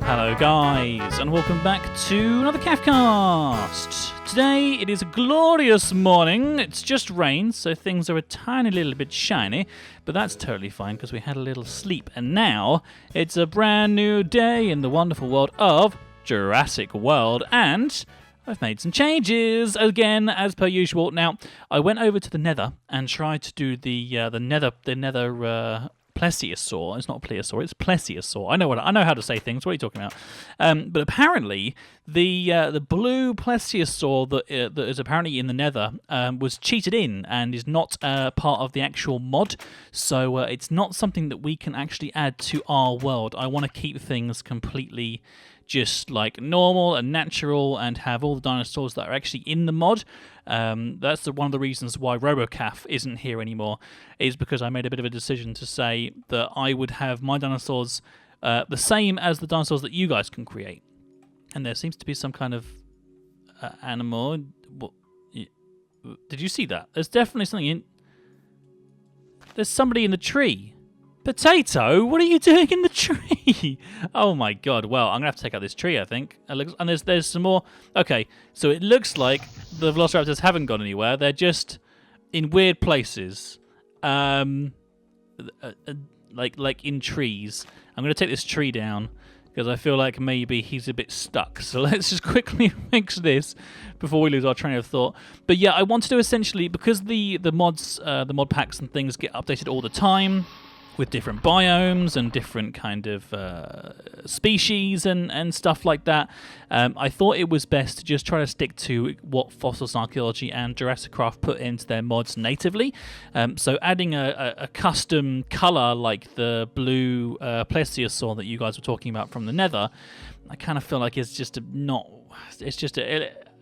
Hello guys, and welcome back to another Cafcast. Today it is a glorious morning. It's just rained, so things are a tiny little bit shiny, but that's totally fine because we had a little sleep. And now it's a brand new day in the wonderful world of Jurassic World, and I've made some changes again, as per usual. Now, I went over to the Nether and tried to do the Nether Plesiosaur. It's not Plesiosaur, it's Plesiosaur. I know how to say things. What are you talking about? But apparently, the blue Plesiosaur that is apparently in the Nether was cheated in and is not part of the actual mod. So it's not something that we can actually add to our world. I want to keep things completely just like normal and natural and have all the dinosaurs that are actually in the mod. That's one of the reasons why RoboCaf isn't here anymore, is because I made a bit of a decision to say that I would have my dinosaurs the same as the dinosaurs that you guys can create. And there seems to be some kind of animal. Did you see that? There's definitely something in... There's somebody in the tree. Potato, what are you doing in the tree? Oh my god, well, I'm going to have to take out this tree, I think. And there's some more... Okay, so it looks like the Velociraptors haven't gone anywhere. They're just in weird places. Like in trees. I'm going to take this tree down because I feel like maybe he's a bit stuck. So let's just quickly fix this before we lose our train of thought. But yeah, I wanted to essentially, because the mods, the mod packs and things get updated all the time, with different biomes and different kind of species and stuff like that. I thought it was best to just try to stick to what Fossils, Archeology and JurassiCraft put into their mods natively. So adding a custom colour like the blue Plesiosaur that you guys were talking about from the Nether, I kind of feel like it's just not... It's just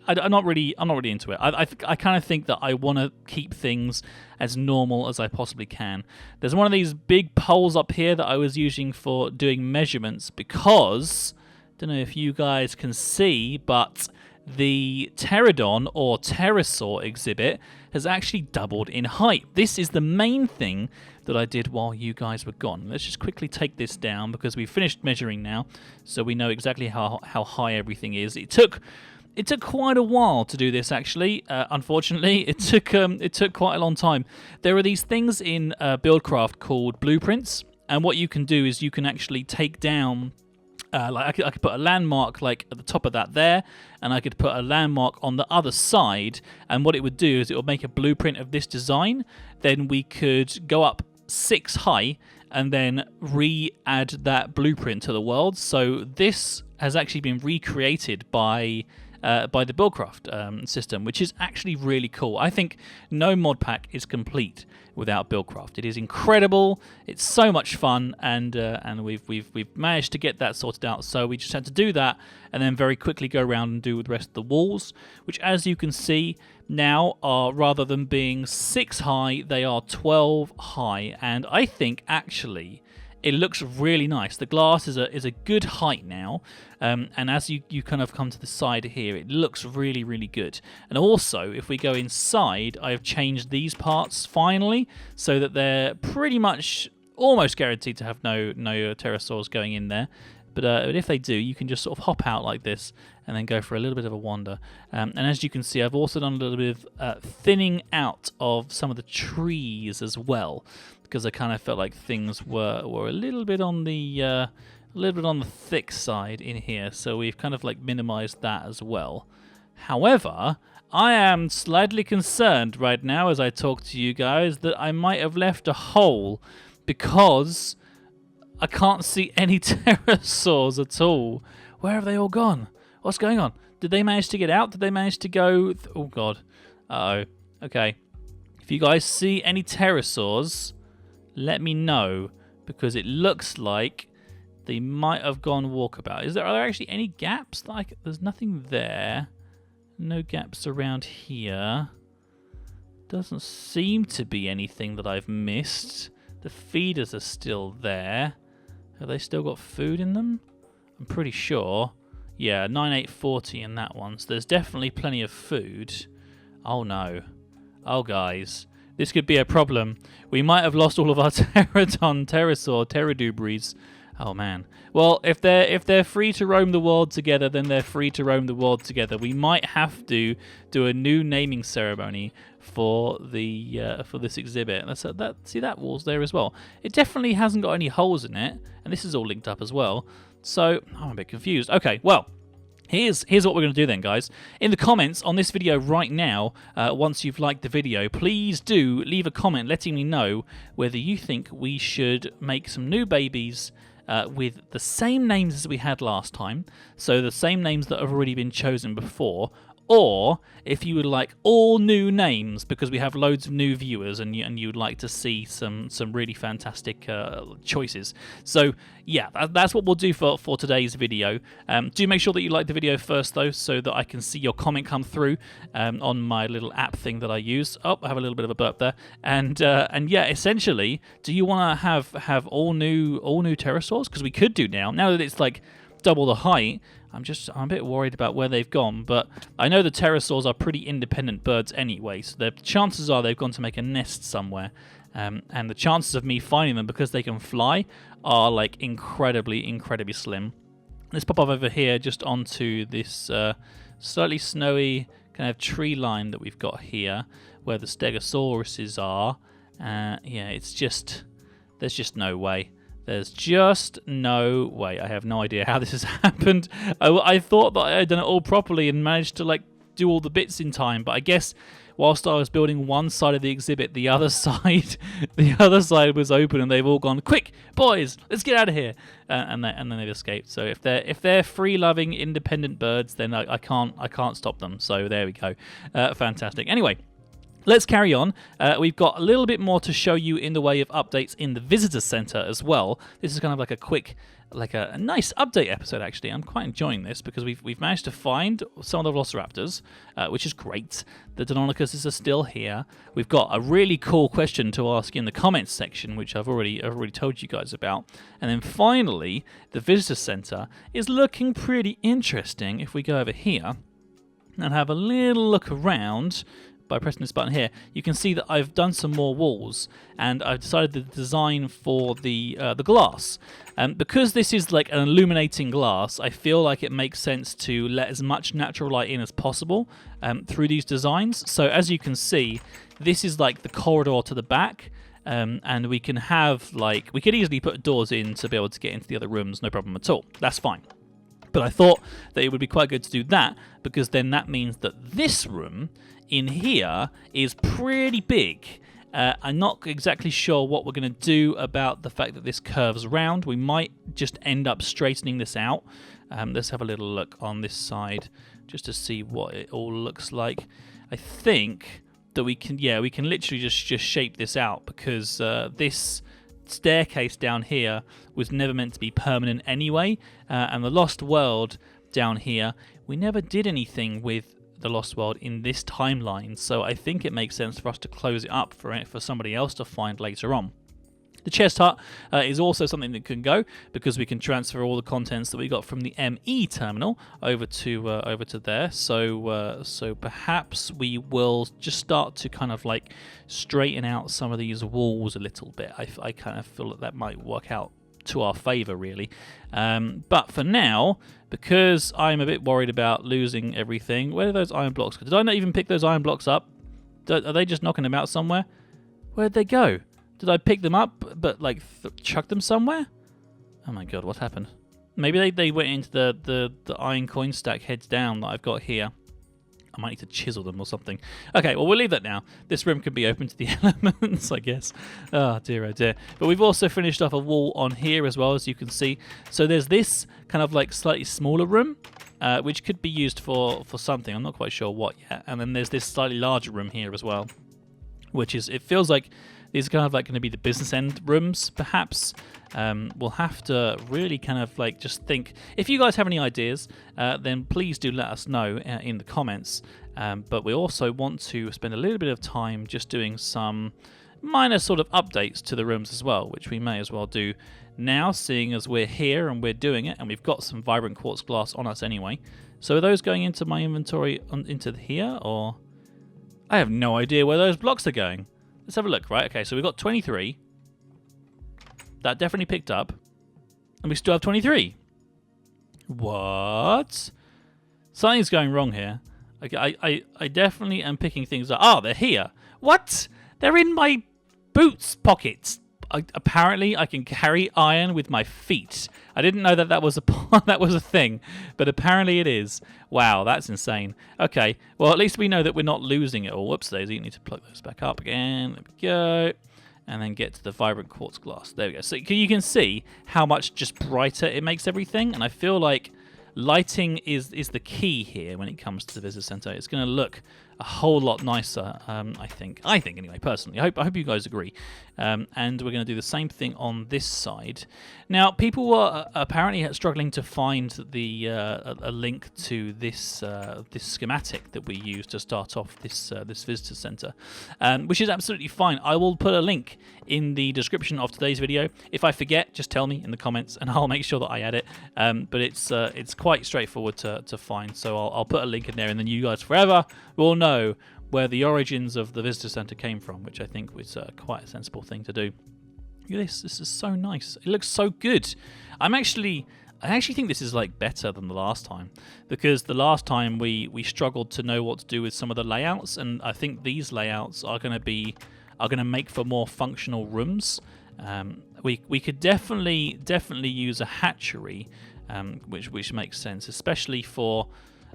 I'm not really into it. I kind of think that I want to keep things as normal as I possibly can. There's one of these big poles up here that I was using for doing measurements because, don't know if you guys can see, but the Pteranodon or Pterosaur exhibit has actually doubled in height. This is the main thing that I did while you guys were gone. Let's just quickly take this down because we've finished measuring now, so we know exactly how high everything is. It took quite a while to do this, actually. Unfortunately, it took quite a long time. There are these things in Buildcraft called blueprints, and what you can do is you can actually take down... like I could put a landmark like at the top of that there, and I could put a landmark on the other side, and what it would do is it would make a blueprint of this design. Then we could go up 6 high and then re-add that blueprint to the world. So this has actually been recreated by the Buildcraft system, which is actually really cool. I think no mod pack is complete without Buildcraft. It is incredible. It's so much fun, and we've managed to get that sorted out. So we just had to do that, and then very quickly go around and do the rest of the walls, which, as you can see now, are rather than being 6 high, they are 12 high, and I think actually it looks really nice. The glass is a good height now, and as you kind of come to the side here, it looks really, really good. And also, if we go inside, I've changed these parts finally, so that they're pretty much almost guaranteed to have no pterosaurs going in there. But if they do, you can just sort of hop out like this and then go for a little bit of a wander. And as you can see, I've also done a little bit of thinning out of some of the trees as well, because I kind of felt like things were a little bit on the thick side in here. So we've kind of like minimized that as well. However, I am slightly concerned right now as I talk to you guys that I might have left a hole because I can't see any pterosaurs at all. Where have they all gone? What's going on? Did they manage to get out? Did they manage to go... Oh, God. Uh-oh. Okay. If you guys see any pterosaurs, let me know, because it looks like they might have gone walkabout. Are there actually any gaps? Like, there's nothing there. No gaps around here. Doesn't seem to be anything that I've missed. The feeders are still there. Have they still got food in them? I'm pretty sure. Yeah, 9840 in that one. So there's definitely plenty of food. Oh no. Oh guys. This could be a problem. We might have lost all of our Pteranodon, Pterosaur, Pterodubries Oh man. Well, if they're free to roam the world together, then they're free to roam the world together. We might have to do a new naming ceremony for this exhibit. See that wall's there as well. It definitely hasn't got any holes in it, and this is all linked up as well. So I'm a bit confused. Okay, well. Here's what we're going to do then, guys. In the comments on this video right now, once you've liked the video, please do leave a comment letting me know whether you think we should make some new babies with the same names as we had last time, so the same names that have already been chosen before, or if you would like all new names because we have loads of new viewers and you'd like to see some really fantastic choices. So yeah, that's what we'll do for today's video. Do make sure that you like the video first though, so that I can see your comment come through on my little app thing that I use. Oh, I have a little bit of a burp there. And yeah, essentially, do you want to have all new pterosaurs? Because we could do now that it's like double the height. I'm a bit worried about where they've gone, but I know the pterosaurs are pretty independent birds anyway, so the chances are they've gone to make a nest somewhere, and the chances of me finding them because they can fly are like incredibly slim. Let's pop up over here just onto this slightly snowy kind of tree line that we've got here, where the stegosauruses are. Yeah, there's just no way. There's just no way. I have no idea how this has happened. I thought that I had done it all properly and managed to like do all the bits in time, but I guess whilst I was building one side of the exhibit, the other side was open, and they've all gone, "Quick, boys, let's get out of here!" And then they've escaped. So if they're free-loving, independent birds, then I can't stop them. So there we go. Fantastic. Anyway. Let's carry on. We've got a little bit more to show you in the way of updates in the visitor center as well. This is kind of like a quick, like a nice update episode actually. I'm quite enjoying this because we've managed to find some of the velociraptors, which is great. The Deinonychuses are still here. We've got a really cool question to ask in the comments section, which I've already told you guys about. And then finally, the visitor center is looking pretty interesting. If we go over here and have a little look around. By pressing this button here, you can see that I've done some more walls, and I've decided the design for the glass. Because this is like an illuminating glass, I feel like it makes sense to let as much natural light in as possible through these designs. So as you can see, this is like the corridor to the back. And we can have we could easily put doors in to be able to get into the other rooms, no problem at all. That's fine. But I thought that it would be quite good to do that, because then that means that this room in here is pretty big. I'm not exactly sure what we're going to do about the fact that this curves around. We might just end up straightening this out. Let's have a little look on this side just to see what it all looks like. I think that we can literally just shape this out, because this staircase down here was never meant to be permanent anyway, and the Lost World down here, we never did anything with the Lost World in this timeline, so I think it makes sense for us to close it up for somebody else to find later on. The chest hut is also something that can go, because we can transfer all the contents that we got from the ME terminal over to there. So perhaps we will just start to kind of like straighten out some of these walls a little bit. I kind of feel that might work out to our favor, really. But for now, because I'm a bit worried about losing everything, where are those iron blocks? Did I not even pick those iron blocks up? Are they just knocking them out somewhere? Where'd they go? Did I pick them up, but like chuck them somewhere? Oh my god, what happened? Maybe they went into the iron coin stack heads down that I've got here. I might need to chisel them or something. Okay, well, we'll leave that now. This room can be open to the elements, I guess. Oh dear, oh dear. But we've also finished off a wall on here as well, as you can see. So there's this kind of like slightly smaller room, which could be used for something. I'm not quite sure what yet. And then there's this slightly larger room here as well, which is, it feels like these are kind of like going to be the business end rooms, perhaps. We'll have to really kind of like just think. If you guys have any ideas, then please do let us know in the comments. But we also want to spend a little bit of time just doing some minor sort of updates to the rooms as well, which we may as well do now, seeing as we're here and we're doing it, and we've got some vibrant quartz glass on us anyway. So are those going into my inventory into here, or? I have no idea where those blocks are going. Let's have a look, right? Okay, so we've got 23. That definitely picked up. And we still have 23. What? Something's going wrong here. I definitely am picking things up. Oh, they're here. What? They're in my boots pockets. Apparently, I can carry iron with my feet. I didn't know that was a thing, but apparently it is. Wow, that's insane. Okay, well, at least we know that we're not losing it all. Whoops, daisy. Need to plug those back up again. There we go. And then get to the vibrant quartz glass. There we go. So you can see how much just brighter it makes everything, and I feel like lighting is the key here when it comes to the visitor center. It's going to look a whole lot nicer, I think anyway, personally. I hope you guys agree. And we're going to do the same thing on this side. Now, people were apparently struggling to find a link to this schematic that we use to start off this visitor center, which is absolutely fine. I will put a link in the description of today's video. If I forget, just tell me in the comments, and I'll make sure that I add it. But it's quite straightforward to find, so I'll put a link in there, and then you guys forever will know where the origins of the visitor center came from, which I think was quite a sensible thing to do. Look at this. This is so nice. It looks so good. I actually think this is like better than the last time, because the last time we struggled to know what to do with some of the layouts, and I think these layouts are going to make for more functional rooms. We could definitely use a hatchery, which makes sense, especially for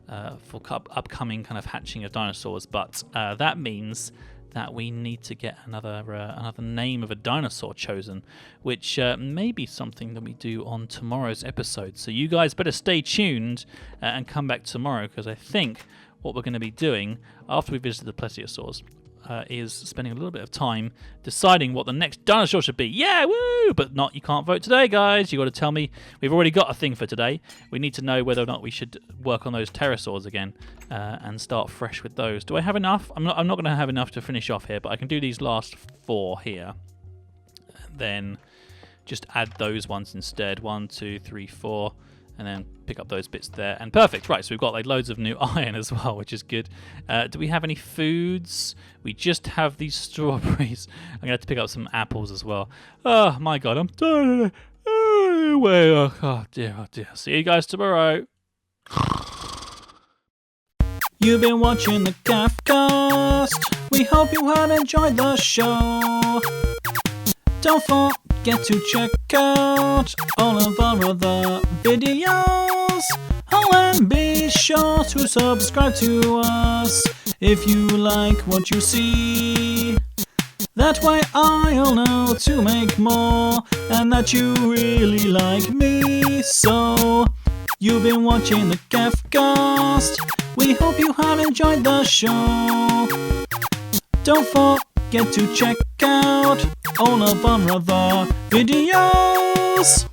upcoming kind of hatching of dinosaurs, but that means that we need to get another name of a dinosaur chosen, which may be something that we do on tomorrow's episode. So you guys better stay tuned and come back tomorrow, because I think what we're going to be doing after we visit the plesiosaurs is spending a little bit of time deciding what the next dinosaur should be. Yeah, woo! But you can't vote today, guys. You got to tell me. We've already got a thing for today. We need to know whether or not we should work on those pterosaurs again and start fresh with those. Do I have enough? I'm not going to have enough to finish off here, but I can do these last 4 here. And then just add those ones instead. 1, 2, 3, 4. And then pick up those bits there. And perfect. Right, so we've got like loads of new iron as well, which is good. Do we have any foods? We just have these strawberries. I'm going to have to pick up some apples as well. Oh, my God, I'm tired. Oh, dear, oh, dear. See you guys tomorrow. You've been watching the Craftcast. We hope you have enjoyed the show. Don't forget to check out all of our other videos. Oh, and be sure to subscribe to us if you like what you see. That way I'll know to make more, and that you really like me. So, you've been watching the Craftcast. We hope you have enjoyed the show. Don't forget to check out all of our other videos.